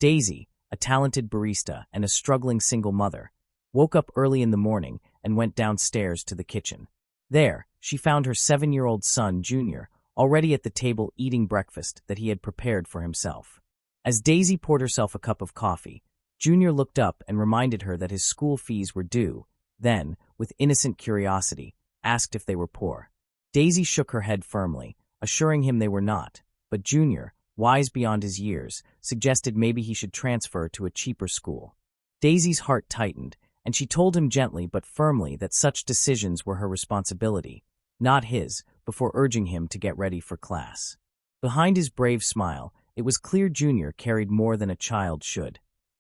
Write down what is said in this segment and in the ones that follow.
Daisy, a talented barista and a struggling single mother, woke up early in the morning and went downstairs to the kitchen. There, she found her 7-year-old son, Junior, already at the table eating breakfast that he had prepared for himself. As Daisy poured herself a cup of coffee, Junior looked up and reminded her that his school fees were due, then, with innocent curiosity, asked if they were poor. Daisy shook her head firmly, assuring him they were not, but Junior, wise beyond his years, suggested maybe he should transfer to a cheaper school. Daisy's heart tightened, and she told him gently but firmly that such decisions were her responsibility, not his, before urging him to get ready for class. Behind his brave smile, it was clear Junior carried more than a child should.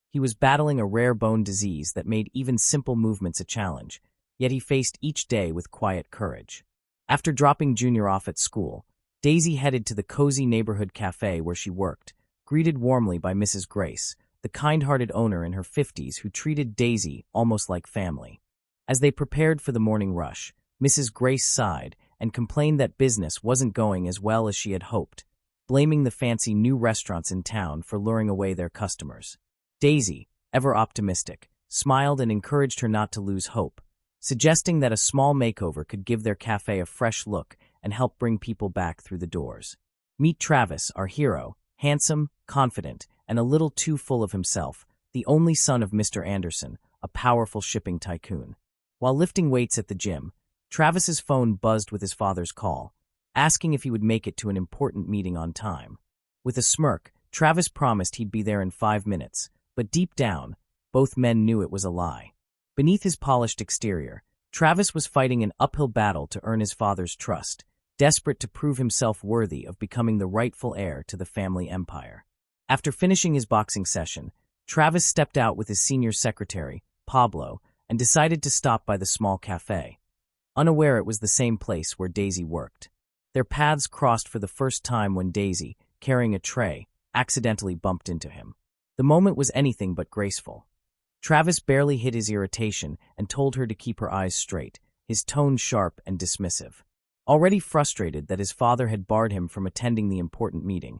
He was battling a rare bone disease that made even simple movements a challenge, yet he faced each day with quiet courage. After dropping Junior off at school, Daisy headed to the cozy neighborhood cafe where she worked, greeted warmly by Mrs. Grace, the kind-hearted owner in her 50s who treated Daisy almost like family. As they prepared for the morning rush, Mrs. Grace sighed and complained that business wasn't going as well as she had hoped, blaming the fancy new restaurants in town for luring away their customers. Daisy, ever optimistic, smiled and encouraged her not to lose hope, suggesting that a small makeover could give their cafe a fresh look and help bring people back through the doors. Meet Travis, our hero, handsome, confident, and a little too full of himself, the only son of Mr. Anderson, a powerful shipping tycoon. While lifting weights at the gym, Travis's phone buzzed with his father's call, asking if he would make it to an important meeting on time. With a smirk, Travis promised he'd be there in 5 minutes, but deep down, both men knew it was a lie. Beneath his polished exterior, Travis was fighting an uphill battle to earn his father's trust, desperate to prove himself worthy of becoming the rightful heir to the family empire. After finishing his boxing session, Travis stepped out with his senior secretary, Pablo, and decided to stop by the small cafe, unaware it was the same place where Daisy worked. Their paths crossed for the first time when Daisy, carrying a tray, accidentally bumped into him. The moment was anything but graceful. Travis barely hid his irritation and told her to keep her eyes straight, his tone sharp and dismissive. Already frustrated that his father had barred him from attending the important meeting,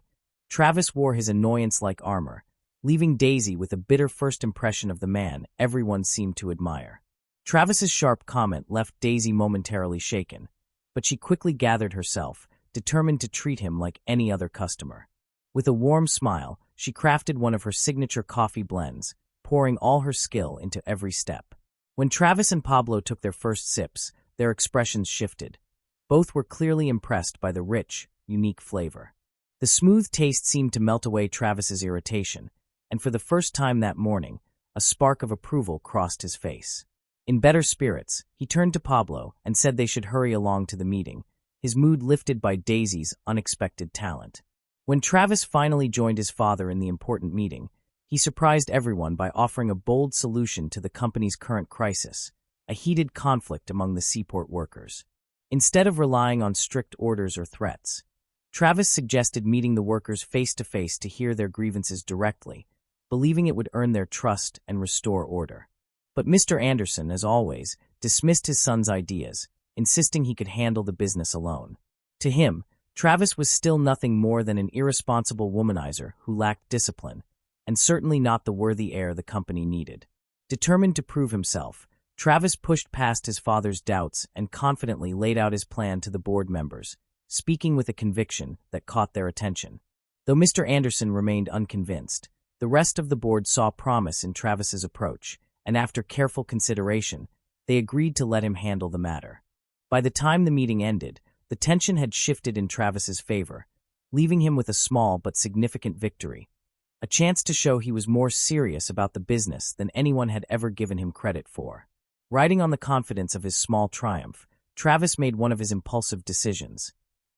Travis wore his annoyance like armor, leaving Daisy with a bitter first impression of the man everyone seemed to admire. Travis's sharp comment left Daisy momentarily shaken, but she quickly gathered herself, determined to treat him like any other customer. With a warm smile, she crafted one of her signature coffee blends, pouring all her skill into every step. When Travis and Pablo took their first sips, their expressions shifted. Both were clearly impressed by the rich, unique flavor. The smooth taste seemed to melt away Travis's irritation, and for the first time that morning, a spark of approval crossed his face. In better spirits, he turned to Pablo and said they should hurry along to the meeting, his mood lifted by Daisy's unexpected talent. When Travis finally joined his father in the important meeting, he surprised everyone by offering a bold solution to the company's current crisis, a heated conflict among the seaport workers. Instead of relying on strict orders or threats, Travis suggested meeting the workers face-to-face to hear their grievances directly, believing it would earn their trust and restore order. But Mr. Anderson, as always, dismissed his son's ideas, insisting he could handle the business alone. To him, Travis was still nothing more than an irresponsible womanizer who lacked discipline, and certainly not the worthy heir the company needed. Determined to prove himself, Travis pushed past his father's doubts and confidently laid out his plan to the board members, speaking with a conviction that caught their attention. Though Mr. Anderson remained unconvinced, the rest of the board saw promise in Travis's approach, and after careful consideration, they agreed to let him handle the matter. By the time the meeting ended, the tension had shifted in Travis's favor, leaving him with a small but significant victory, a chance to show he was more serious about the business than anyone had ever given him credit for. Riding on the confidence of his small triumph, Travis made one of his impulsive decisions.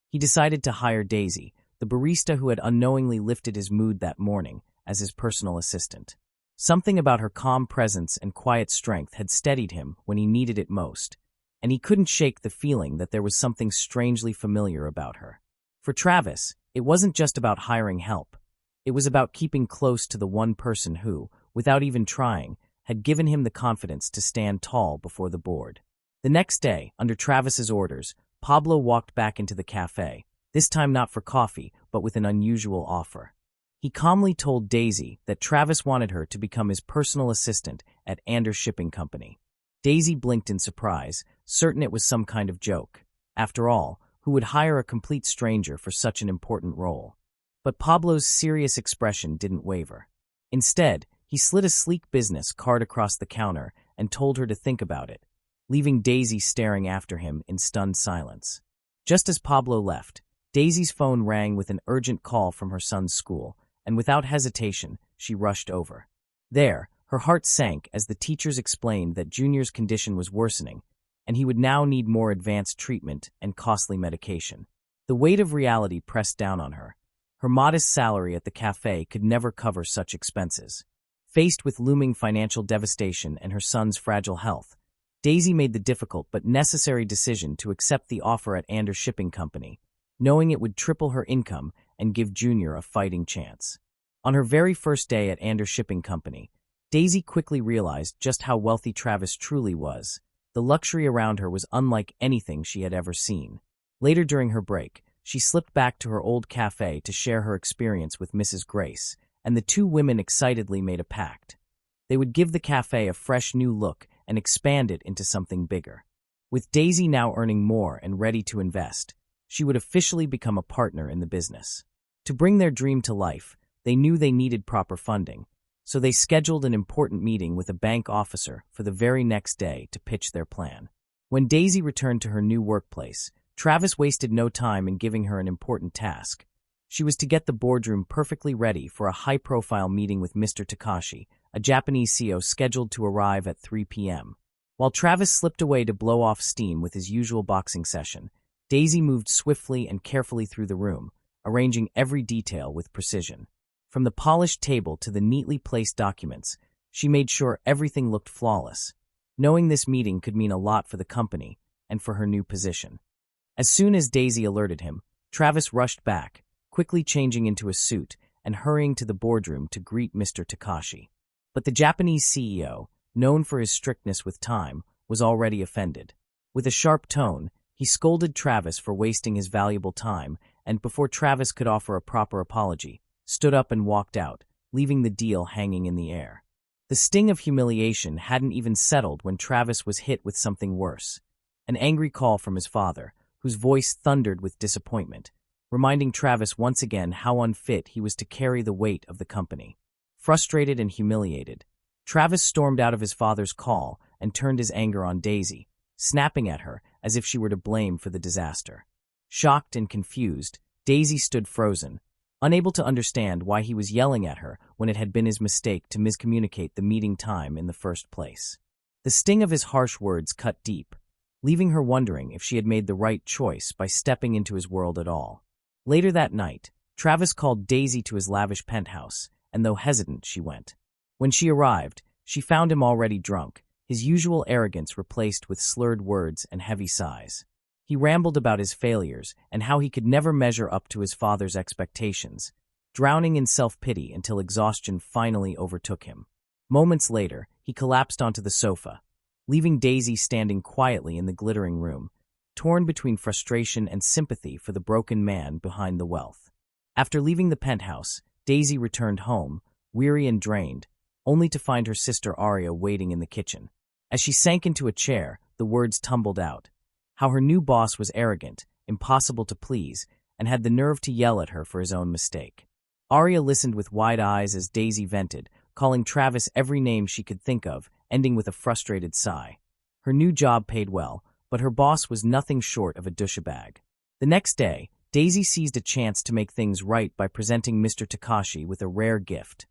He decided to hire Daisy, the barista who had unknowingly lifted his mood that morning, as his personal assistant. Something about her calm presence and quiet strength had steadied him when he needed it most, and he couldn't shake the feeling that there was something strangely familiar about her. For Travis, it wasn't just about hiring help. It was about keeping close to the one person who, without even trying, had given him the confidence to stand tall before the board. The next day, under Travis's orders, Pablo walked back into the cafe, this time not for coffee, but with an unusual offer. He calmly told Daisy that Travis wanted her to become his personal assistant at AFRI.CANTALES. Daisy blinked in surprise, certain it was some kind of joke. After all, who would hire a complete stranger for such an important role? But Pablo's serious expression didn't waver. Instead, he slid a sleek business card across the counter and told her to think about it, leaving Daisy staring after him in stunned silence. Just as Pablo left, Daisy's phone rang with an urgent call from her son's school, and without hesitation, she rushed over. There, her heart sank as the teachers explained that Junior's condition was worsening, and he would now need more advanced treatment and costly medication. The weight of reality pressed down on her. Her modest salary at the cafe could never cover such expenses. Faced with looming financial devastation and her son's fragile health, Daisy made the difficult but necessary decision to accept the offer at Anders Shipping Company, knowing it would triple her income and give Junior a fighting chance. On her very first day at Anders Shipping Company, Daisy quickly realized just how wealthy Travis truly was. The luxury around her was unlike anything she had ever seen. Later during her break, she slipped back to her old cafe to share her experience with Mrs. Grace, and the two women excitedly made a pact. They would give the cafe a fresh new look and expand it into something bigger. With Daisy now earning more and ready to invest, she would officially become a partner in the business. To bring their dream to life, they knew they needed proper funding, so they scheduled an important meeting with a bank officer for the very next day to pitch their plan. When Daisy returned to her new workplace, Travis wasted no time in giving her an important task. She was to get the boardroom perfectly ready for a high-profile meeting with Mr. Takashi, a Japanese CEO scheduled to arrive at 3 p.m. While Travis slipped away to blow off steam with his usual boxing session, Daisy moved swiftly and carefully through the room, arranging every detail with precision. From the polished table to the neatly placed documents, she made sure everything looked flawless, knowing this meeting could mean a lot for the company and for her new position. As soon as Daisy alerted him, Travis rushed back, quickly changing into a suit and hurrying to the boardroom to greet Mr. Takashi. But the Japanese CEO, known for his strictness with time, was already offended. With a sharp tone, he scolded Travis for wasting his valuable time, and before Travis could offer a proper apology, stood up and walked out, leaving the deal hanging in the air. The sting of humiliation hadn't even settled when Travis was hit with something worse. An angry call from his father, whose voice thundered with disappointment, reminding Travis once again how unfit he was to carry the weight of the company. Frustrated and humiliated, Travis stormed out of his father's call and turned his anger on Daisy, snapping at her as if she were to blame for the disaster. Shocked and confused, Daisy stood frozen, unable to understand why he was yelling at her when it had been his mistake to miscommunicate the meeting time in the first place. The sting of his harsh words cut deep, leaving her wondering if she had made the right choice by stepping into his world at all. Later that night, Travis called Daisy to his lavish penthouse, and though hesitant, she went. When she arrived, she found him already drunk, his usual arrogance replaced with slurred words and heavy sighs. He rambled about his failures and how he could never measure up to his father's expectations, drowning in self-pity until exhaustion finally overtook him. Moments later, he collapsed onto the sofa, leaving Daisy standing quietly in the glittering room, torn between frustration and sympathy for the broken man behind the wealth. After leaving the penthouse, Daisy returned home, weary and drained, only to find her sister Aria waiting in the kitchen. As she sank into a chair, the words tumbled out. How her new boss was arrogant, impossible to please, and had the nerve to yell at her for his own mistake. Aria listened with wide eyes as Daisy vented, calling Travis every name she could think of, ending with a frustrated sigh. Her new job paid well, but her boss was nothing short of a douchebag. The next day, Daisy seized a chance to make things right by presenting Mr. Takashi with a rare gift.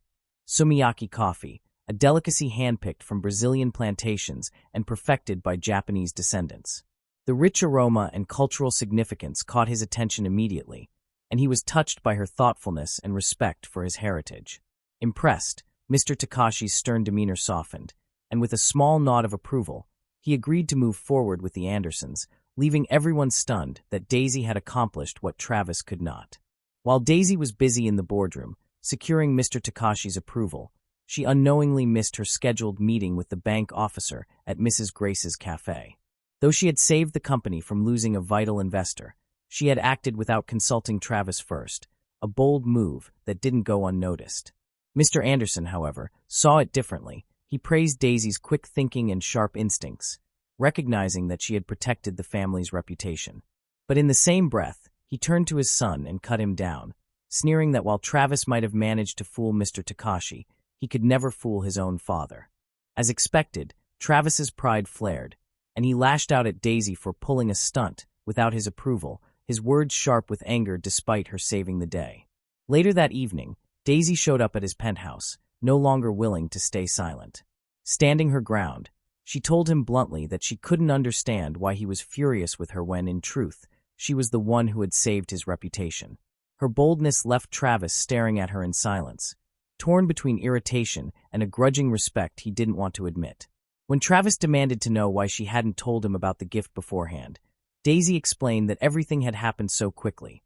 Sumiyaki coffee, a delicacy handpicked from Brazilian plantations and perfected by Japanese descendants. The rich aroma and cultural significance caught his attention immediately, and he was touched by her thoughtfulness and respect for his heritage. Impressed, Mr. Takashi's stern demeanor softened, and with a small nod of approval, he agreed to move forward with the Andersons, leaving everyone stunned that Daisy had accomplished what Travis could not. While Daisy was busy in the boardroom, securing Mr. Takashi's approval, she unknowingly missed her scheduled meeting with the bank officer at Mrs. Grace's cafe. Though she had saved the company from losing a vital investor, she had acted without consulting Travis first, a bold move that didn't go unnoticed. Mr. Anderson, however, saw it differently. He praised Daisy's quick thinking and sharp instincts, recognizing that she had protected the family's reputation. But in the same breath, he turned to his son and cut him down, sneering that while Travis might have managed to fool Mr. Takashi, he could never fool his own father. As expected, Travis's pride flared, and he lashed out at Daisy for pulling a stunt without his approval, his words sharp with anger despite her saving the day. Later that evening, Daisy showed up at his penthouse, no longer willing to stay silent. Standing her ground, she told him bluntly that she couldn't understand why he was furious with her when, in truth, she was the one who had saved his reputation. Her boldness left Travis staring at her in silence, torn between irritation and a grudging respect he didn't want to admit. When Travis demanded to know why she hadn't told him about the gift beforehand, Daisy explained that everything had happened so quickly.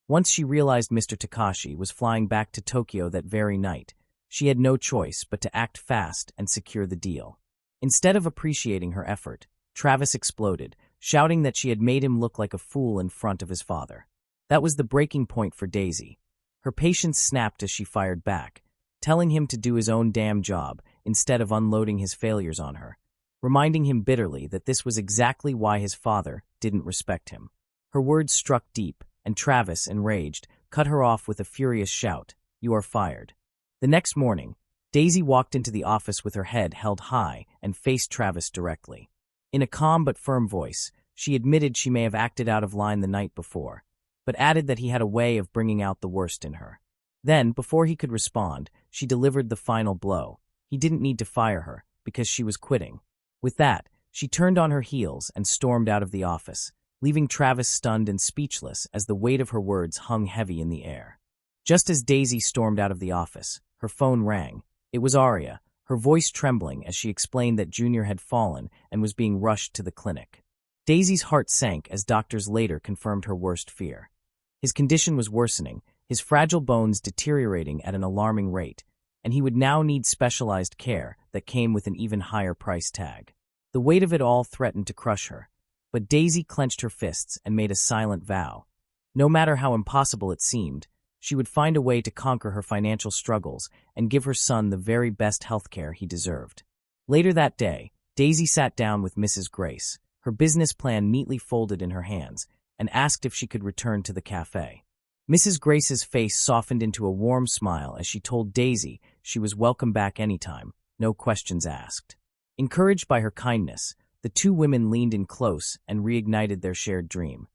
Once she realized Mr. Takashi was flying back to Tokyo that very night, she had no choice but to act fast and secure the deal. Instead of appreciating her effort, Travis exploded, shouting that she had made him look like a fool in front of his father. That was the breaking point for Daisy. Her patience snapped as she fired back, telling him to do his own damn job instead of unloading his failures on her, reminding him bitterly that this was exactly why his father didn't respect him. Her words struck deep, and Travis, enraged, cut her off with a furious shout, "You are fired." The next morning, Daisy walked into the office with her head held high and faced Travis directly. In a calm but firm voice, she admitted she may have acted out of line the night before, but added that he had a way of bringing out the worst in her. Then, before he could respond, she delivered the final blow. He didn't need to fire her, because she was quitting. With that, she turned on her heels and stormed out of the office, leaving Travis stunned and speechless as the weight of her words hung heavy in the air. Just as Daisy stormed out of the office, her phone rang. It was Aria, her voice trembling as she explained that Junior had fallen and was being rushed to the clinic. Daisy's heart sank as doctors later confirmed her worst fear. His condition was worsening, his fragile bones deteriorating at an alarming rate, and he would now need specialized care that came with an even higher price tag. The weight of it all threatened to crush her, but Daisy clenched her fists and made a silent vow. No matter how impossible it seemed, she would find a way to conquer her financial struggles and give her son the very best health care he deserved. Later that day, Daisy sat down with Mrs. Grace, her business plan neatly folded in her hands, and asked if she could return to the cafe. Mrs. Grace's face softened into a warm smile as she told Daisy she was welcome back anytime, no questions asked. Encouraged by her kindness, the two women leaned in close and reignited their shared dream.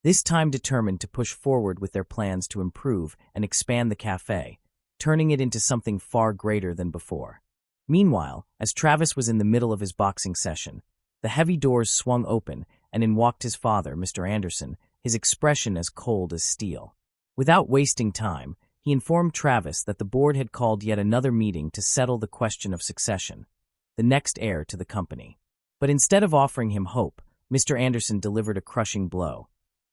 This time determined to push forward with their plans to improve and expand the cafe, turning it into something far greater than before. Meanwhile, as Travis was in the middle of his boxing session, the heavy doors swung open and in walked his father, Mr. Anderson, his expression as cold as steel. Without wasting time, he informed Travis that the board had called yet another meeting to settle the question of succession, the next heir to the company. But instead of offering him hope, Mr. Anderson delivered a crushing blow.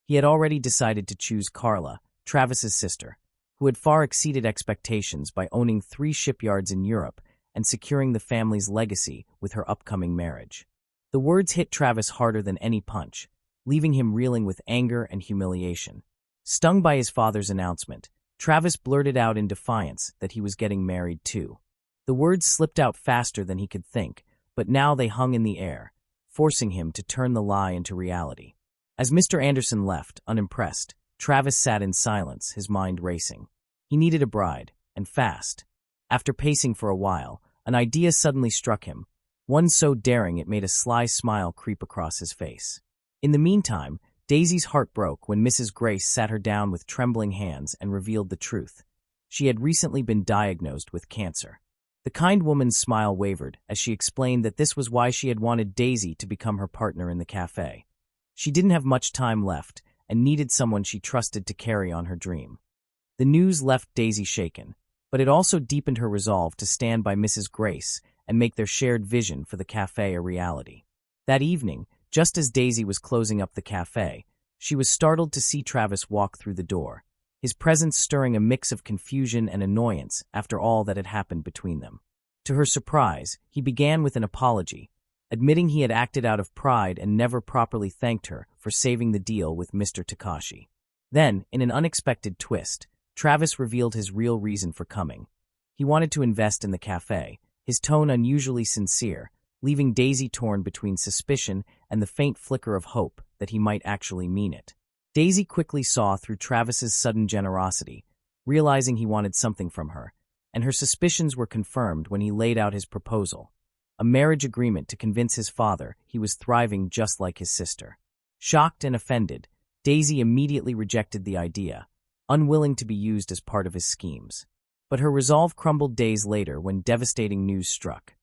He had already decided to choose Carla, Travis's sister, who had far exceeded expectations by owning 3 shipyards in Europe and securing the family's legacy with her upcoming marriage. The words hit Travis harder than any punch, leaving him reeling with anger and humiliation. Stung by his father's announcement, Travis blurted out in defiance that he was getting married too. The words slipped out faster than he could think, but now they hung in the air, forcing him to turn the lie into reality. As Mr. Anderson left, unimpressed, Travis sat in silence, his mind racing. He needed a bride, and fast. After pacing for a while, an idea suddenly struck him, one so daring it made a sly smile creep across his face. In the meantime, Daisy's heart broke when Mrs. Grace sat her down with trembling hands and revealed the truth. She had recently been diagnosed with cancer. The kind woman's smile wavered as she explained that this was why she had wanted Daisy to become her partner in the cafe. She didn't have much time left and needed someone she trusted to carry on her dream. The news left Daisy shaken, but it also deepened her resolve to stand by Mrs. Grace and make their shared vision for the cafe a reality. That evening, just as Daisy was closing up the cafe, she was startled to see Travis walk through the door, his presence stirring a mix of confusion and annoyance after all that had happened between them. To her surprise, he began with an apology, admitting he had acted out of pride and never properly thanked her for saving the deal with Mr. Takashi. Then, in an unexpected twist, Travis revealed his real reason for coming. He wanted to invest in the cafe, his tone unusually sincere, leaving Daisy torn between suspicion and the faint flicker of hope that he might actually mean it. Daisy quickly saw through Travis's sudden generosity, realizing he wanted something from her, and her suspicions were confirmed when he laid out his proposal, a marriage agreement to convince his father he was thriving just like his sister. Shocked and offended, Daisy immediately rejected the idea, unwilling to be used as part of his schemes. But her resolve crumbled days later when devastating news struck.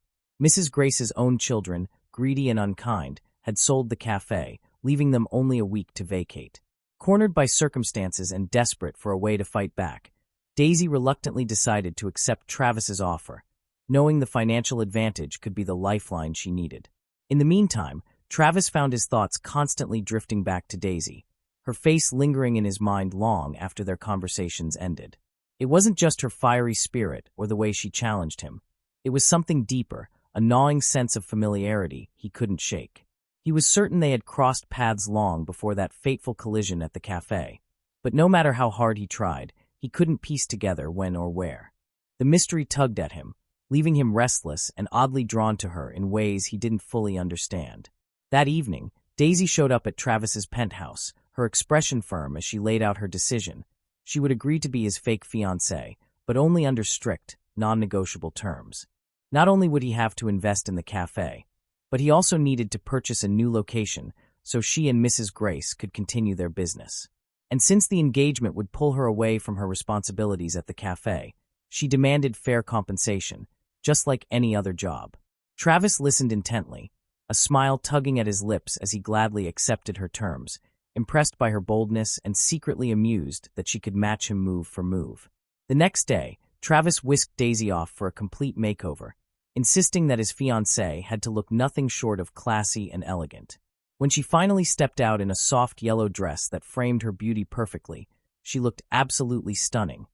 Mrs. Grace's own children, greedy and unkind, had sold the cafe, leaving them only a week to vacate. Cornered by circumstances and desperate for a way to fight back, Daisy reluctantly decided to accept Travis's offer, knowing the financial advantage could be the lifeline she needed. In the meantime, Travis found his thoughts constantly drifting back to Daisy, her face lingering in his mind long after their conversations ended. It wasn't just her fiery spirit or the way she challenged him. It was something deeper, a gnawing sense of familiarity he couldn't shake. He was certain they had crossed paths long before that fateful collision at the cafe, but no matter how hard he tried, he couldn't piece together when or where. The mystery tugged at him, leaving him restless and oddly drawn to her in ways he didn't fully understand. That evening, Daisy showed up at Travis's penthouse, her expression firm as she laid out her decision. She would agree to be his fake fiancée, but only under strict, non-negotiable terms. Not only would he have to invest in the cafe, but he also needed to purchase a new location so she and Mrs. Grace could continue their business. And since the engagement would pull her away from her responsibilities at the cafe, she demanded fair compensation, just like any other job. Travis listened intently, a smile tugging at his lips as he gladly accepted her terms, impressed by her boldness and secretly amused that she could match him move for move. The next day, Travis whisked Daisy off for a complete makeover, insisting that his fiancée had to look nothing short of classy and elegant. When she finally stepped out in a soft yellow dress that framed her beauty perfectly, she looked absolutely stunning,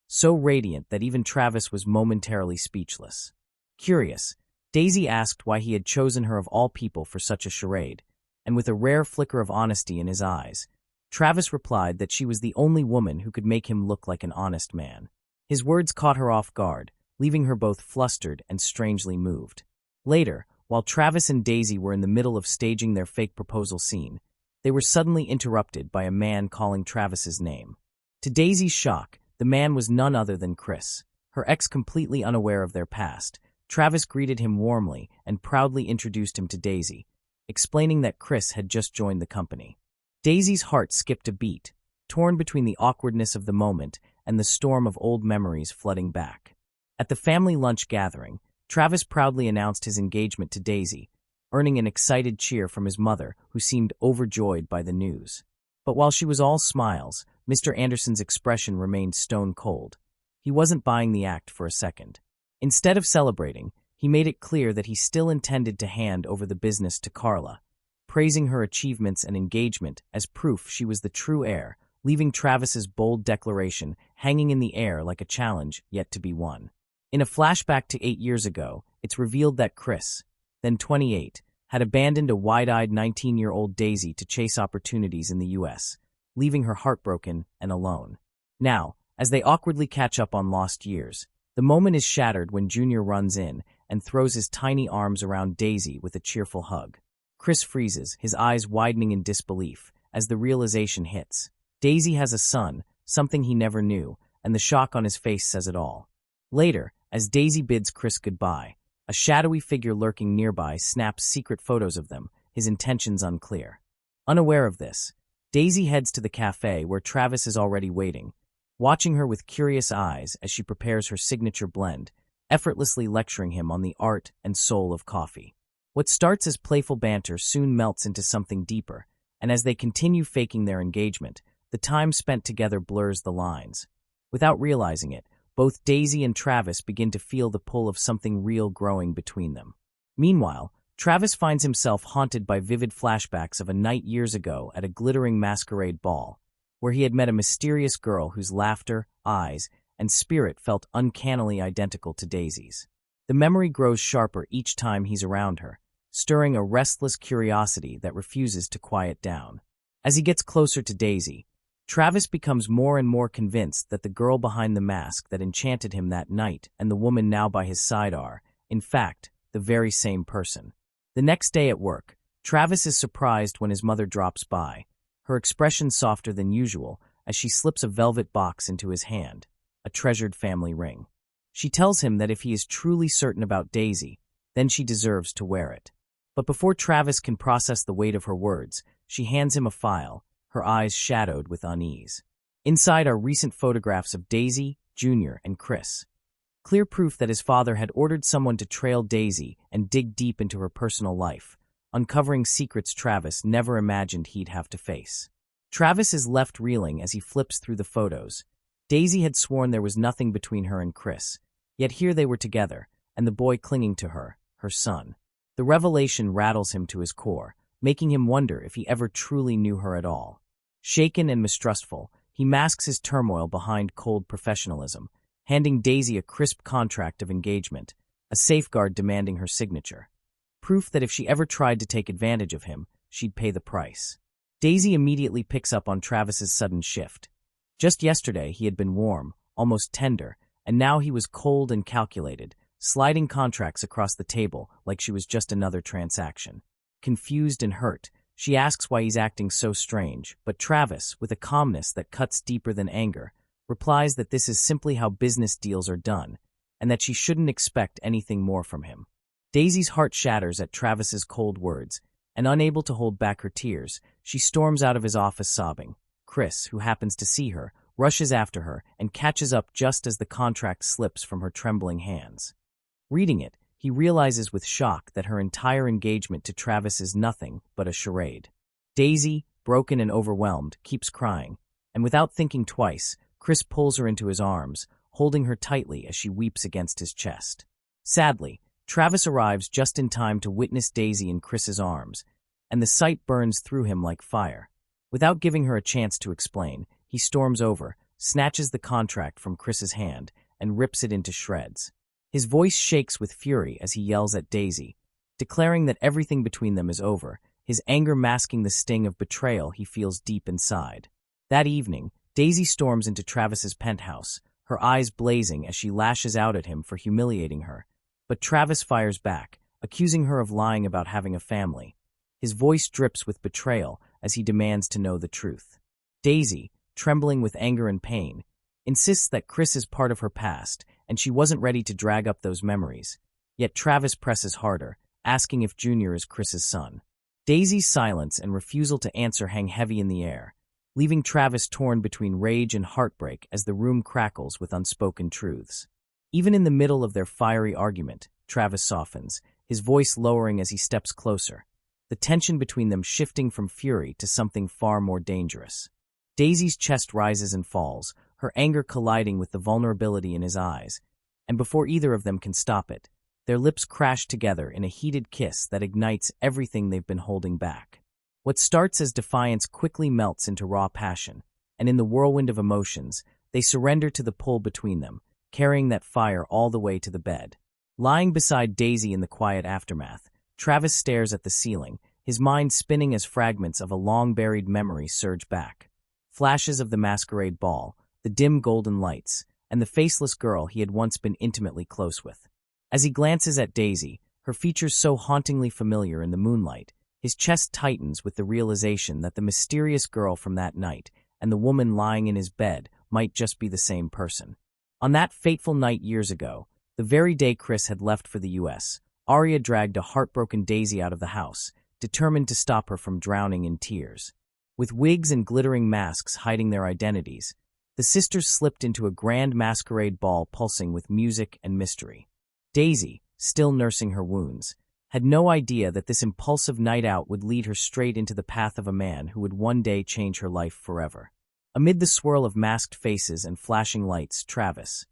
so radiant that even Travis was momentarily speechless. Curious, Daisy asked why he had chosen her of all people for such a charade, and with a rare flicker of honesty in his eyes, Travis replied that she was the only woman who could make him look like an honest man. His words caught her off guard, leaving her both flustered and strangely moved. Later, while Travis and Daisy were in the middle of staging their fake proposal scene, they were suddenly interrupted by a man calling Travis's name. To Daisy's shock, the man was none other than Chris, her ex. Completely unaware of their past. Travis greeted him warmly and proudly introduced him to Daisy, explaining that Chris had just joined the company. Daisy's heart skipped a beat, torn between the awkwardness of the moment and the storm of old memories flooding back. At the family lunch gathering, Travis proudly announced his engagement to Daisy, earning an excited cheer from his mother, who seemed overjoyed by the news. But while she was all smiles, Mr. Anderson's expression remained stone cold. He wasn't buying the act for a second. Instead of celebrating, he made it clear that he still intended to hand over the business to Carla, praising her achievements and engagement as proof she was the true heir, leaving Travis's bold declaration hanging in the air like a challenge yet to be won. In a flashback to 8 years ago, it's revealed that Chris, then 28, had abandoned a wide-eyed 19-year-old Daisy to chase opportunities in the U.S., leaving her heartbroken and alone. Now, as they awkwardly catch up on lost years, the moment is shattered when Junior runs in and throws his tiny arms around Daisy with a cheerful hug. Chris freezes, his eyes widening in disbelief, as the realization hits. Daisy has a son, something he never knew, and the shock on his face says it all. Later, as Daisy bids Chris goodbye, a shadowy figure lurking nearby snaps secret photos of them, his intentions unclear. Unaware of this, Daisy heads to the cafe where Travis is already waiting, watching her with curious eyes as she prepares her signature blend, effortlessly lecturing him on the art and soul of coffee. What starts as playful banter soon melts into something deeper, and as they continue faking their engagement, the time spent together blurs the lines. Without realizing it, both Daisy and Travis begin to feel the pull of something real growing between them. Meanwhile, Travis finds himself haunted by vivid flashbacks of a night years ago at a glittering masquerade ball, where he had met a mysterious girl whose laughter, eyes, and spirit felt uncannily identical to Daisy's. The memory grows sharper each time he's around her, stirring a restless curiosity that refuses to quiet down. As he gets closer to Daisy, Travis becomes more and more convinced that the girl behind the mask that enchanted him that night and the woman now by his side are, in fact, the very same person. The next day at work, Travis is surprised when his mother drops by, her expression softer than usual as she slips a velvet box into his hand, a treasured family ring. She tells him that if he is truly certain about Daisy, then she deserves to wear it. But before Travis can process the weight of her words, she hands him a file, her eyes shadowed with unease. Inside are recent photographs of Daisy, Junior, and Chris. Clear proof that his father had ordered someone to trail Daisy and dig deep into her personal life, uncovering secrets Travis never imagined he'd have to face. Travis is left reeling as he flips through the photos. Daisy had sworn there was nothing between her and Chris, yet here they were together, and the boy clinging to her, her son. The revelation rattles him to his core, making him wonder if he ever truly knew her at all. Shaken and mistrustful, he masks his turmoil behind cold professionalism, handing Daisy a crisp contract of engagement, a safeguard demanding her signature. Proof that if she ever tried to take advantage of him, she'd pay the price. Daisy immediately picks up on Travis's sudden shift. Just yesterday he had been warm, almost tender, and now he was cold and calculated, sliding contracts across the table like she was just another transaction. Confused and hurt, she asks why he's acting so strange, but Travis, with a calmness that cuts deeper than anger, replies that this is simply how business deals are done, and that she shouldn't expect anything more from him. Daisy's heart shatters at Travis's cold words, and unable to hold back her tears, she storms out of his office sobbing. Chris, who happens to see her, rushes after her and catches up just as the contract slips from her trembling hands. Reading it, he realizes with shock that her entire engagement to Travis is nothing but a charade. Daisy, broken and overwhelmed, keeps crying, and without thinking twice, Chris pulls her into his arms, holding her tightly as she weeps against his chest. Sadly, Travis arrives just in time to witness Daisy in Chris's arms, and the sight burns through him like fire. Without giving her a chance to explain, he storms over, snatches the contract from Chris's hand, and rips it into shreds. His voice shakes with fury as he yells at Daisy, declaring that everything between them is over, his anger masking the sting of betrayal he feels deep inside. That evening, Daisy storms into Travis's penthouse, her eyes blazing as she lashes out at him for humiliating her. But Travis fires back, accusing her of lying about having a family. His voice drips with betrayal as he demands to know the truth. Daisy, trembling with anger and pain, insists that Chris is part of her past and she wasn't ready to drag up those memories. Yet Travis presses harder, asking if Junior is Chris's son. Daisy's silence and refusal to answer hang heavy in the air, leaving Travis torn between rage and heartbreak as the room crackles with unspoken truths. Even in the middle of their fiery argument, Travis softens, his voice lowering as he steps closer, the tension between them shifting from fury to something far more dangerous. Daisy's chest rises and falls, her anger colliding with the vulnerability in his eyes, and before either of them can stop it, their lips crash together in a heated kiss that ignites everything they've been holding back. What starts as defiance quickly melts into raw passion, and in the whirlwind of emotions, they surrender to the pull between them, carrying that fire all the way to the bed. Lying beside Daisy in the quiet aftermath, Travis stares at the ceiling, his mind spinning as fragments of a long-buried memory surge back. Flashes of the masquerade ball, the dim golden lights, and the faceless girl he had once been intimately close with. As he glances at Daisy, her features so hauntingly familiar in the moonlight, his chest tightens with the realization that the mysterious girl from that night and the woman lying in his bed might just be the same person. On that fateful night years ago, the very day Chris had left for the U.S., Arya dragged a heartbroken Daisy out of the house, determined to stop her from drowning in tears. With wigs and glittering masks hiding their identities, the sisters slipped into a grand masquerade ball pulsing with music and mystery. Daisy, still nursing her wounds, had no idea that this impulsive night out would lead her straight into the path of a man who would one day change her life forever. Amid the swirl of masked faces and flashing lights, Travis,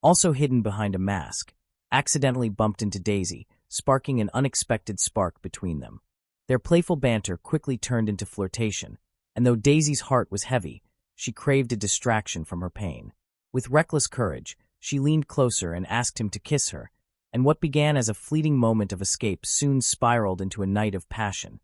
also hidden behind a mask, accidentally bumped into Daisy, sparking an unexpected spark between them. Their playful banter quickly turned into flirtation, and though Daisy's heart was heavy, she craved a distraction from her pain. With reckless courage, she leaned closer and asked him to kiss her, and what began as a fleeting moment of escape soon spiraled into a night of passion,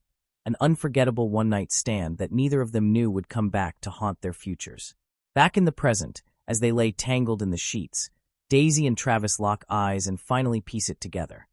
an unforgettable one-night stand that neither of them knew would come back to haunt their futures. Back in the present, as they lay tangled in the sheets, Daisy and Travis lock eyes and finally piece it together.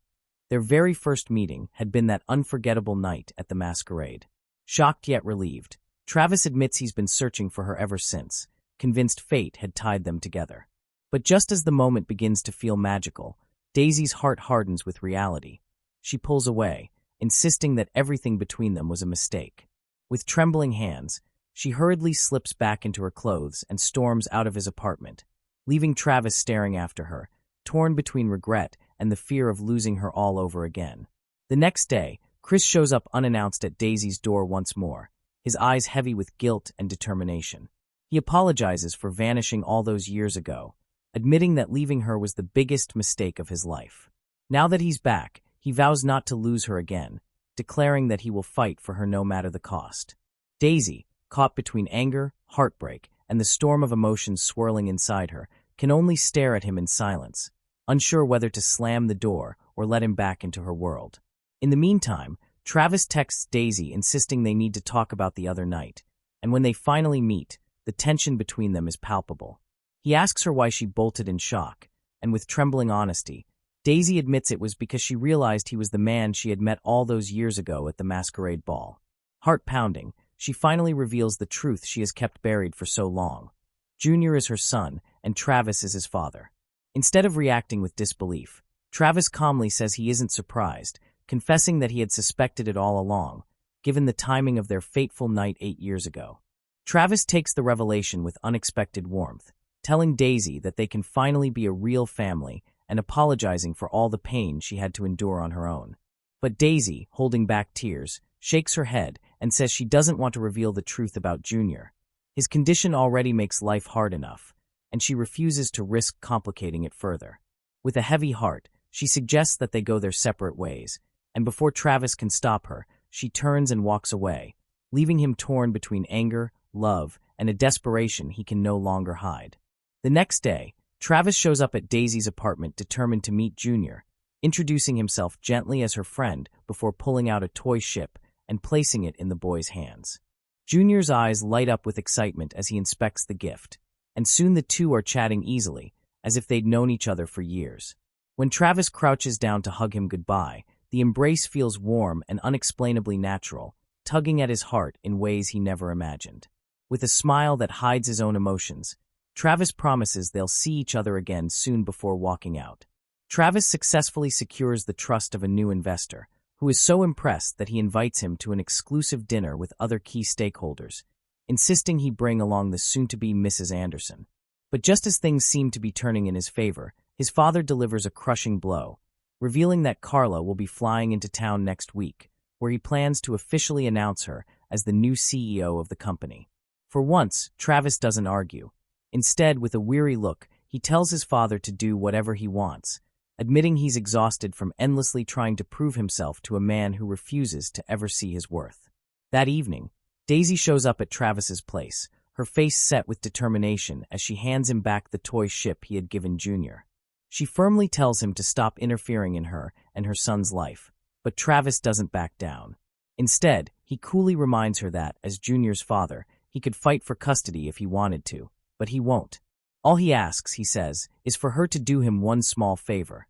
Their very first meeting had been that unforgettable night at the masquerade. Shocked yet relieved, Travis admits he's been searching for her ever since, convinced fate had tied them together. But just as the moment begins to feel magical, Daisy's heart hardens with reality. She pulls away, insisting that everything between them was a mistake. With trembling hands, she hurriedly slips back into her clothes and storms out of his apartment, leaving Travis staring after her, torn between regret and the fear of losing her all over again. The next day, Chris shows up unannounced at Daisy's door once more, his eyes heavy with guilt and determination. He apologizes for vanishing all those years ago, admitting that leaving her was the biggest mistake of his life. Now that he's back, he vows not to lose her again, declaring that he will fight for her no matter the cost. Daisy, caught between anger, heartbreak, and the storm of emotions swirling inside her, can only stare at him in silence, unsure whether to slam the door or let him back into her world. In the meantime, Travis texts Daisy insisting they need to talk about the other night, and when they finally meet, the tension between them is palpable. He asks her why she bolted in shock, and with trembling honesty, Daisy admits it was because she realized he was the man she had met all those years ago at the masquerade ball. Heart-pounding, she finally reveals the truth she has kept buried for so long. Junior is her son, and Travis is his father. Instead of reacting with disbelief, Travis calmly says he isn't surprised, confessing that he had suspected it all along, given the timing of their fateful night 8 years ago. Travis takes the revelation with unexpected warmth, telling Daisy that they can finally be a real family and apologizing for all the pain she had to endure on her own. But Daisy, holding back tears, shakes her head and says she doesn't want to reveal the truth about Junior. His condition already makes life hard enough, and she refuses to risk complicating it further. With a heavy heart, she suggests that they go their separate ways, and before Travis can stop her, she turns and walks away, leaving him torn between anger, love, and a desperation he can no longer hide. The next day, Travis shows up at Daisy's apartment determined to meet Junior, introducing himself gently as her friend before pulling out a toy ship and placing it in the boy's hands. Junior's eyes light up with excitement as he inspects the gift, and soon the two are chatting easily, as if they'd known each other for years. When Travis crouches down to hug him goodbye, the embrace feels warm and unexplainably natural, tugging at his heart in ways he never imagined. With a smile that hides his own emotions, Travis promises they'll see each other again soon before walking out. Travis successfully secures the trust of a new investor, who is so impressed that he invites him to an exclusive dinner with other key stakeholders, insisting he bring along the soon-to-be Mrs. Anderson. But just as things seem to be turning in his favor, his father delivers a crushing blow, revealing that Carla will be flying into town next week, where he plans to officially announce her as the new CEO of the company. For once, Travis doesn't argue. Instead, with a weary look, he tells his father to do whatever he wants, admitting he's exhausted from endlessly trying to prove himself to a man who refuses to ever see his worth. That evening, Daisy shows up at Travis's place, her face set with determination as she hands him back the toy ship he had given Junior. She firmly tells him to stop interfering in her and her son's life, but Travis doesn't back down. Instead, he coolly reminds her that, as Junior's father, he could fight for custody if he wanted to, but he won't. All he asks, he says, is for her to do him one small favor: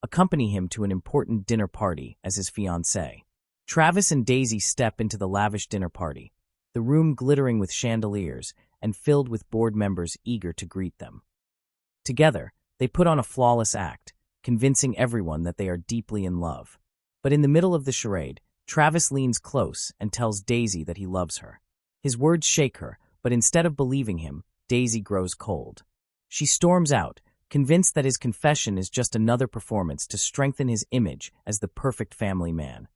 accompany him to an important dinner party as his fiancée. Travis and Daisy step into the lavish dinner party, the room glittering with chandeliers and filled with board members eager to greet them. Together, they put on a flawless act, convincing everyone that they are deeply in love. But in the middle of the charade, Travis leans close and tells Daisy that he loves her. His words shake her, but instead of believing him, Daisy grows cold. She storms out, convinced that his confession is just another performance to strengthen his image as the perfect family man,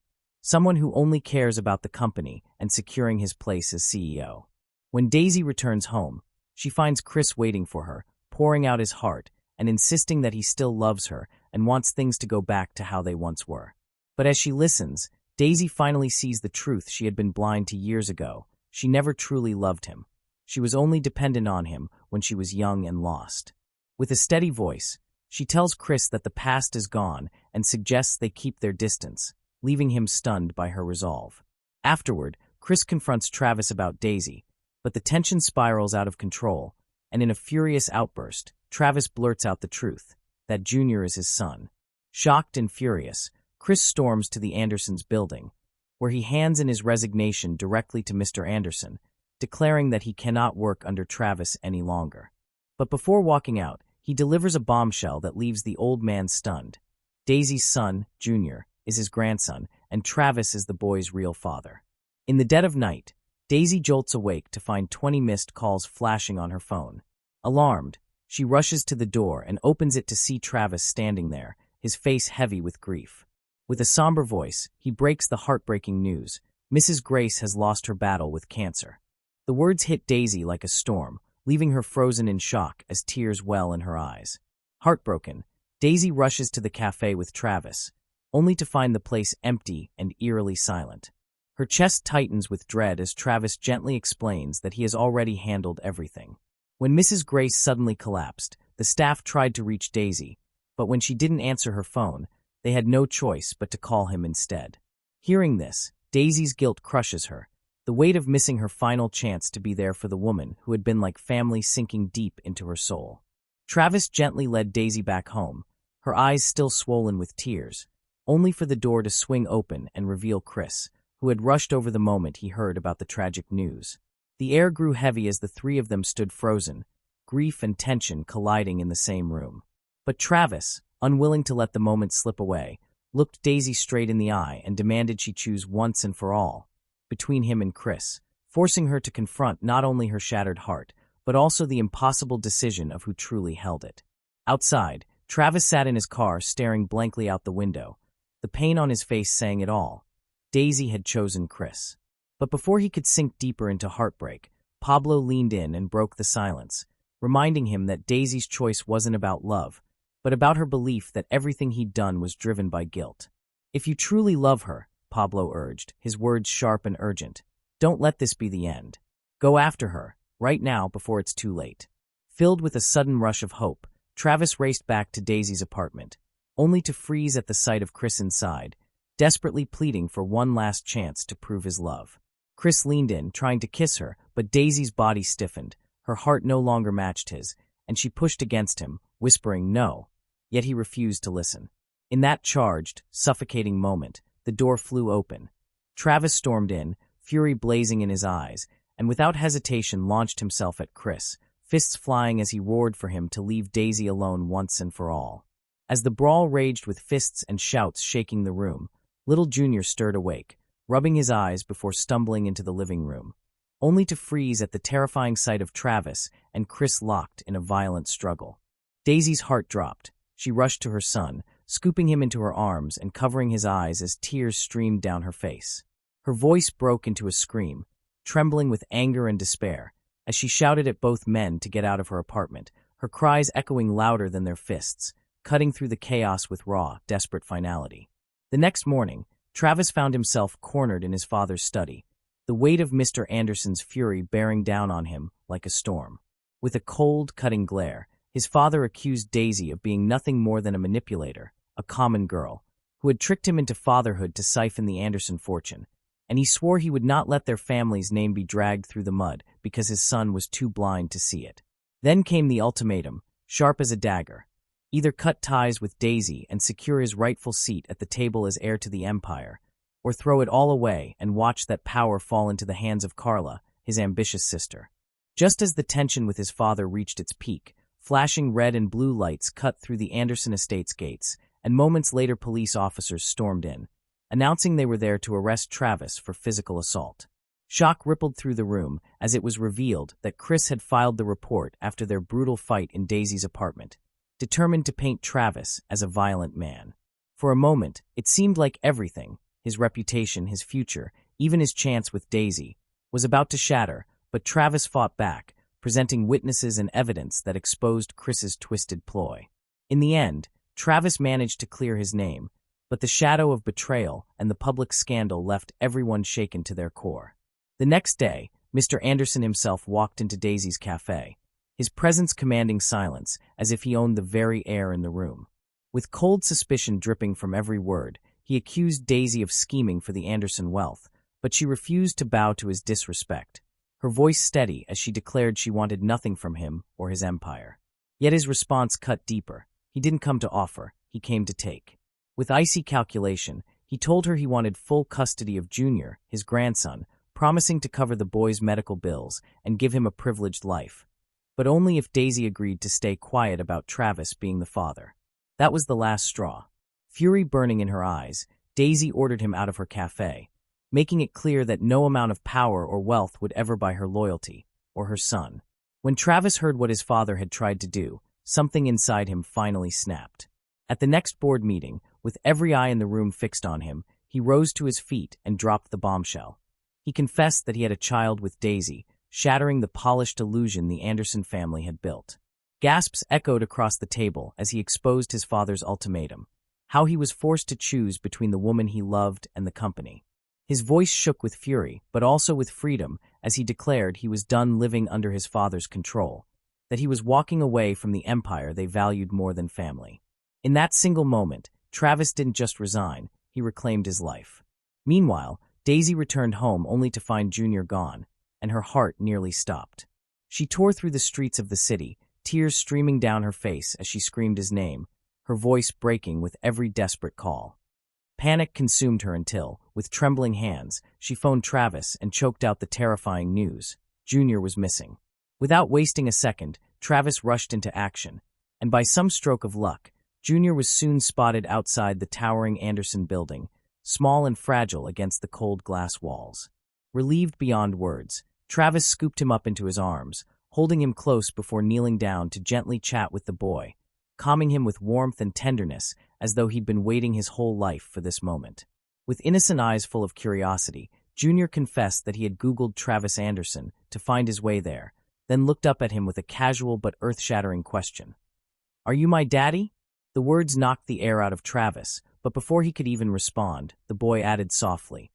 someone who only cares about the company and securing his place as CEO. When Daisy returns home, she finds Chris waiting for her, pouring out his heart and insisting that he still loves her and wants things to go back to how they once were. But as she listens, Daisy finally sees the truth she had been blind to years ago. She never truly loved him. She was only dependent on him when she was young and lost. With a steady voice, she tells Chris that the past is gone and suggests they keep their distance, leaving him stunned by her resolve. Afterward, Chris confronts Travis about Daisy, but the tension spirals out of control, and in a furious outburst, Travis blurts out the truth, that Junior is his son. Shocked and furious, Chris storms to the Andersons' building, where he hands in his resignation directly to Mr. Anderson, declaring that he cannot work under Travis any longer. But before walking out, he delivers a bombshell that leaves the old man stunned. Daisy's son, Junior, is his grandson, and Travis is the boy's real father. In the dead of night, Daisy jolts awake to find 20 missed calls flashing on her phone. Alarmed, she rushes to the door and opens it to see Travis standing there, his face heavy with grief. With a somber voice, he breaks the heartbreaking news: Mrs. Grace has lost her battle with cancer. The words hit Daisy like a storm, leaving her frozen in shock as tears well in her eyes. Heartbroken, Daisy rushes to the cafe with Travis, only to find the place empty and eerily silent. Her chest tightens with dread as Travis gently explains that he has already handled everything. When Mrs. Grace suddenly collapsed, the staff tried to reach Daisy, but when she didn't answer her phone, they had no choice but to call him instead. Hearing this, Daisy's guilt crushes her, the weight of missing her final chance to be there for the woman who had been like family sinking deep into her soul. Travis gently led Daisy back home, her eyes still swollen with tears, only for the door to swing open and reveal Chris, who had rushed over the moment he heard about the tragic news. The air grew heavy as the three of them stood frozen, grief and tension colliding in the same room. But Travis, unwilling to let the moment slip away, looked Daisy straight in the eye and demanded she choose once and for all between him and Chris, forcing her to confront not only her shattered heart, but also the impossible decision of who truly held it. Outside, Travis sat in his car staring blankly out the window, the pain on his face saying it all. Daisy had chosen Chris. But before he could sink deeper into heartbreak, Pablo leaned in and broke the silence, reminding him that Daisy's choice wasn't about love, but about her belief that everything he'd done was driven by guilt. "If you truly love her," Pablo urged, his words sharp and urgent, "don't let this be the end. Go after her, right now before it's too late." Filled with a sudden rush of hope, Travis raced back to Daisy's apartment, only to freeze at the sight of Chris inside, desperately pleading for one last chance to prove his love. Chris leaned in, trying to kiss her, but Daisy's body stiffened, her heart no longer matched his, and she pushed against him, whispering no, yet he refused to listen. In that charged, suffocating moment, the door flew open. Travis stormed in, fury blazing in his eyes, and without hesitation launched himself at Chris, fists flying as he roared for him to leave Daisy alone once and for all. As the brawl raged with fists and shouts shaking the room, little Junior stirred awake, rubbing his eyes before stumbling into the living room, only to freeze at the terrifying sight of Travis and Chris locked in a violent struggle. Daisy's heart dropped. She rushed to her son, scooping him into her arms and covering his eyes as tears streamed down her face. Her voice broke into a scream, trembling with anger and despair, as she shouted at both men to get out of her apartment, her cries echoing louder than their fists, cutting through the chaos with raw, desperate finality. The next morning, Travis found himself cornered in his father's study, the weight of Mr. Anderson's fury bearing down on him like a storm. With a cold, cutting glare, his father accused Daisy of being nothing more than a manipulator, a common girl, who had tricked him into fatherhood to siphon the Anderson fortune, and he swore he would not let their family's name be dragged through the mud because his son was too blind to see it. Then came the ultimatum, sharp as a dagger: either cut ties with Daisy and secure his rightful seat at the table as heir to the empire, or throw it all away and watch that power fall into the hands of Carla, his ambitious sister. Just as the tension with his father reached its peak, flashing red and blue lights cut through the Anderson estate's gates, and moments later police officers stormed in, announcing they were there to arrest Travis for physical assault. Shock rippled through the room as it was revealed that Chris had filed the report after their brutal fight in Daisy's apartment, determined to paint Travis as a violent man. For a moment, it seemed like everything, his reputation, his future, even his chance with Daisy, was about to shatter, but Travis fought back, presenting witnesses and evidence that exposed Chris's twisted ploy. In the end, Travis managed to clear his name, but the shadow of betrayal and the public scandal left everyone shaken to their core. The next day, Mr. Anderson himself walked into Daisy's cafe, his presence commanding silence as if he owned the very air in the room. With cold suspicion dripping from every word, he accused Daisy of scheming for the Anderson wealth, but she refused to bow to his disrespect, her voice steady as she declared she wanted nothing from him or his empire. Yet his response cut deeper. He didn't come to offer, he came to take. With icy calculation, he told her he wanted full custody of Junior, his grandson, promising to cover the boy's medical bills and give him a privileged life. But only if Daisy agreed to stay quiet about Travis being the father. That was the last straw. Fury burning in her eyes, Daisy ordered him out of her cafe, making it clear that no amount of power or wealth would ever buy her loyalty, or her son. When Travis heard what his father had tried to do, something inside him finally snapped. At the next board meeting, with every eye in the room fixed on him, he rose to his feet and dropped the bombshell. He confessed that he had a child with Daisy, shattering the polished illusion the Anderson family had built. Gasps echoed across the table as he exposed his father's ultimatum, how he was forced to choose between the woman he loved and the company. His voice shook with fury, but also with freedom, as he declared he was done living under his father's control, that he was walking away from the empire they valued more than family. In that single moment, Travis didn't just resign, he reclaimed his life. Meanwhile, Daisy returned home only to find Junior gone, and her heart nearly stopped. She tore through the streets of the city, tears streaming down her face as she screamed his name, her voice breaking with every desperate call. Panic consumed her until, with trembling hands, she phoned Travis and choked out the terrifying news. Junior was missing. Without wasting a second, Travis rushed into action, and by some stroke of luck, Junior was soon spotted outside the towering Anderson building, small and fragile against the cold glass walls. Relieved beyond words, Travis scooped him up into his arms, holding him close before kneeling down to gently chat with the boy, calming him with warmth and tenderness as though he'd been waiting his whole life for this moment. With innocent eyes full of curiosity, Junior confessed that he had Googled Travis Anderson to find his way there, then looked up at him with a casual but earth-shattering question. "Are you my daddy?" The words knocked the air out of Travis, but before he could even respond, the boy added softly,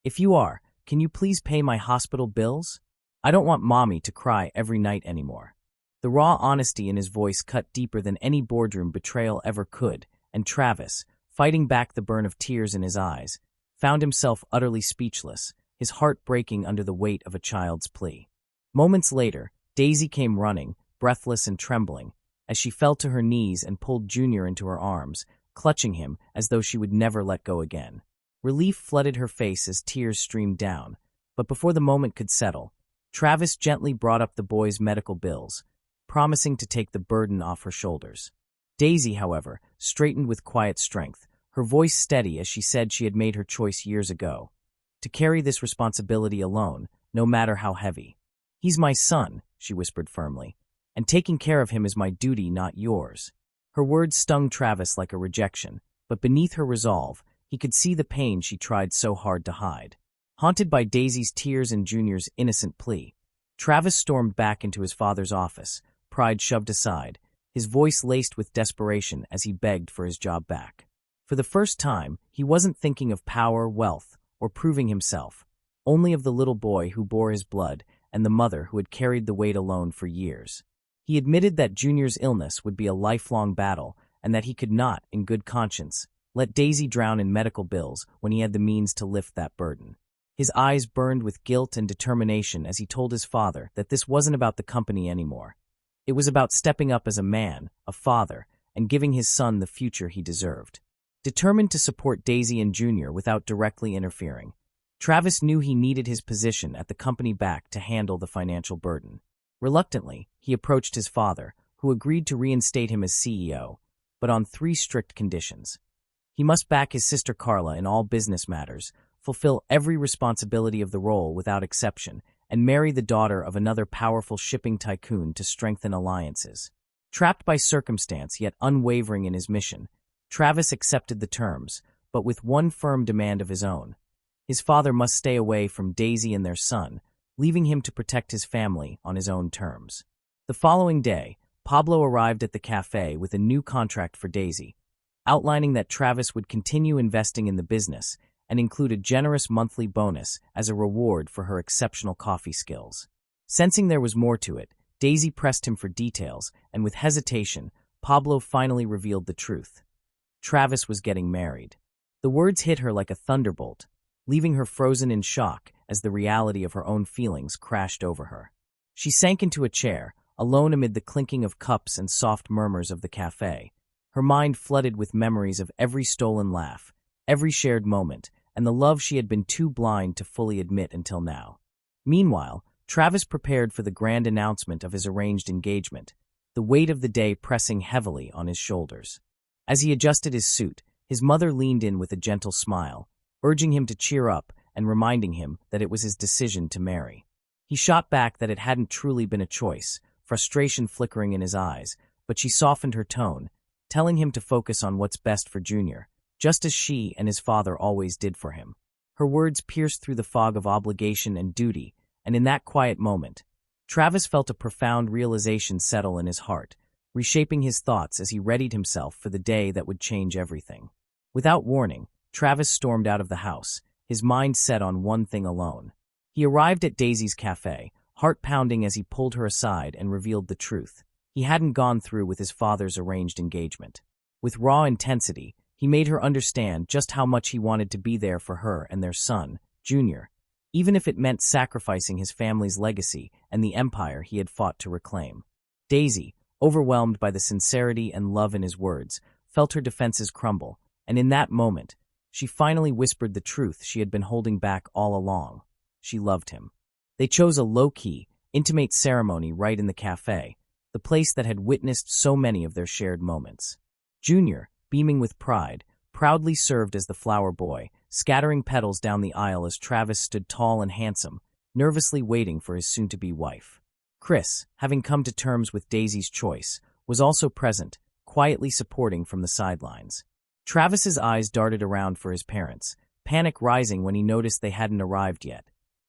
"If you are, can you please pay my hospital bills? I don't want Mommy to cry every night anymore." The raw honesty in his voice cut deeper than any boardroom betrayal ever could, and Travis, fighting back the burn of tears in his eyes, found himself utterly speechless, his heart breaking under the weight of a child's plea. Moments later, Daisy came running, breathless and trembling, as she fell to her knees and pulled Junior into her arms, clutching him as though she would never let go again. Relief flooded her face as tears streamed down, but before the moment could settle, Travis gently brought up the boy's medical bills, promising to take the burden off her shoulders. Daisy, however, straightened with quiet strength, her voice steady as she said she had made her choice years ago, to carry this responsibility alone, no matter how heavy. "He's my son," she whispered firmly, "and taking care of him is my duty, not yours." Her words stung Travis like a rejection, but beneath her resolve, he could see the pain she tried so hard to hide. Haunted by Daisy's tears and Junior's innocent plea, Travis stormed back into his father's office, pride shoved aside, his voice laced with desperation as he begged for his job back. For the first time, he wasn't thinking of power, wealth, or proving himself, only of the little boy who bore his blood and the mother who had carried the weight alone for years. He admitted that Junior's illness would be a lifelong battle and that he could not, in good conscience, let Daisy drown in medical bills when he had the means to lift that burden. His eyes burned with guilt and determination as he told his father that this wasn't about the company anymore. It was about stepping up as a man, a father, and giving his son the future he deserved. Determined to support Daisy and Junior without directly interfering, Travis knew he needed his position at the company back to handle the financial burden. Reluctantly, he approached his father, who agreed to reinstate him as CEO, but on 3 strict conditions. He must back his sister Carla in all business matters, fulfill every responsibility of the role without exception, and marry the daughter of another powerful shipping tycoon to strengthen alliances. Trapped by circumstance yet unwavering in his mission, Travis accepted the terms, but with one firm demand of his own. His father must stay away from Daisy and their son, leaving him to protect his family on his own terms. The following day, Pablo arrived at the cafe with a new contract for Daisy, outlining that Travis would continue investing in the business and include a generous monthly bonus as a reward for her exceptional coffee skills. Sensing there was more to it, Daisy pressed him for details, and with hesitation, Pablo finally revealed the truth. Travis was getting married. The words hit her like a thunderbolt, leaving her frozen in shock as the reality of her own feelings crashed over her. She sank into a chair, alone amid the clinking of cups and soft murmurs of the cafe, her mind flooded with memories of every stolen laugh, every shared moment, and the love she had been too blind to fully admit until now. Meanwhile, Travis prepared for the grand announcement of his arranged engagement, the weight of the day pressing heavily on his shoulders. As he adjusted his suit, his mother leaned in with a gentle smile, urging him to cheer up and reminding him that it was his decision to marry. He shot back that it hadn't truly been a choice, frustration flickering in his eyes, but she softened her tone, telling him to focus on what's best for Junior, just as she and his father always did for him. Her words pierced through the fog of obligation and duty, and in that quiet moment, Travis felt a profound realization settle in his heart, reshaping his thoughts as he readied himself for the day that would change everything. Without warning, Travis stormed out of the house, his mind set on one thing alone. He arrived at Daisy's cafe, heart pounding as he pulled her aside and revealed the truth. He hadn't gone through with his father's arranged engagement. With raw intensity, he made her understand just how much he wanted to be there for her and their son, Junior, even if it meant sacrificing his family's legacy and the empire he had fought to reclaim. Daisy, overwhelmed by the sincerity and love in his words, felt her defenses crumble, and in that moment, she finally whispered the truth she had been holding back all along. She loved him. They chose a low-key, intimate ceremony right in the cafe, the place that had witnessed so many of their shared moments. Junior, beaming with pride, proudly served as the flower boy, scattering petals down the aisle as Travis stood tall and handsome, nervously waiting for his soon-to-be wife. Chris, having come to terms with Daisy's choice, was also present, quietly supporting from the sidelines. Travis's eyes darted around for his parents, panic rising when he noticed they hadn't arrived yet.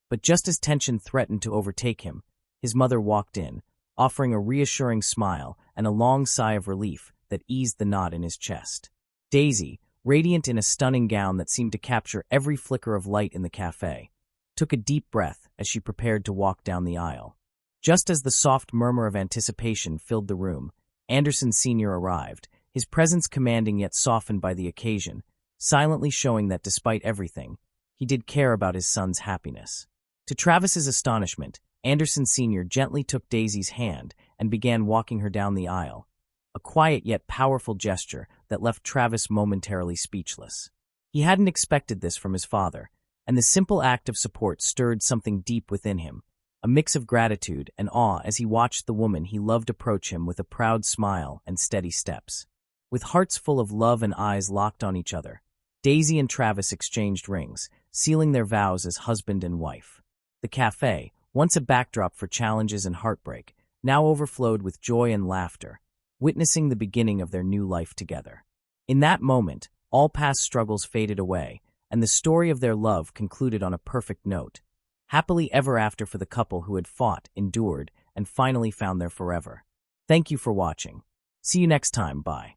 But just as tension threatened to overtake him, his mother walked in, offering a reassuring smile and a long sigh of relief that eased the knot in his chest. Daisy, radiant in a stunning gown that seemed to capture every flicker of light in the cafe, took a deep breath as she prepared to walk down the aisle. Just as the soft murmur of anticipation filled the room, Anderson Sr. arrived, his presence commanding yet softened by the occasion, silently showing that despite everything, he did care about his son's happiness. To Travis's astonishment, Anderson Sr. gently took Daisy's hand and began walking her down the aisle, a quiet yet powerful gesture that left Travis momentarily speechless. He hadn't expected this from his father, and the simple act of support stirred something deep within him, a mix of gratitude and awe as he watched the woman he loved approach him with a proud smile and steady steps. With hearts full of love and eyes locked on each other, Daisy and Travis exchanged rings, sealing their vows as husband and wife. The cafe, once a backdrop for challenges and heartbreak, now overflowed with joy and laughter, witnessing the beginning of their new life together. In that moment, all past struggles faded away, and the story of their love concluded on a perfect note. Happily ever after for the couple who had fought, endured, and finally found their forever. Thank you for watching. See you next time. Bye.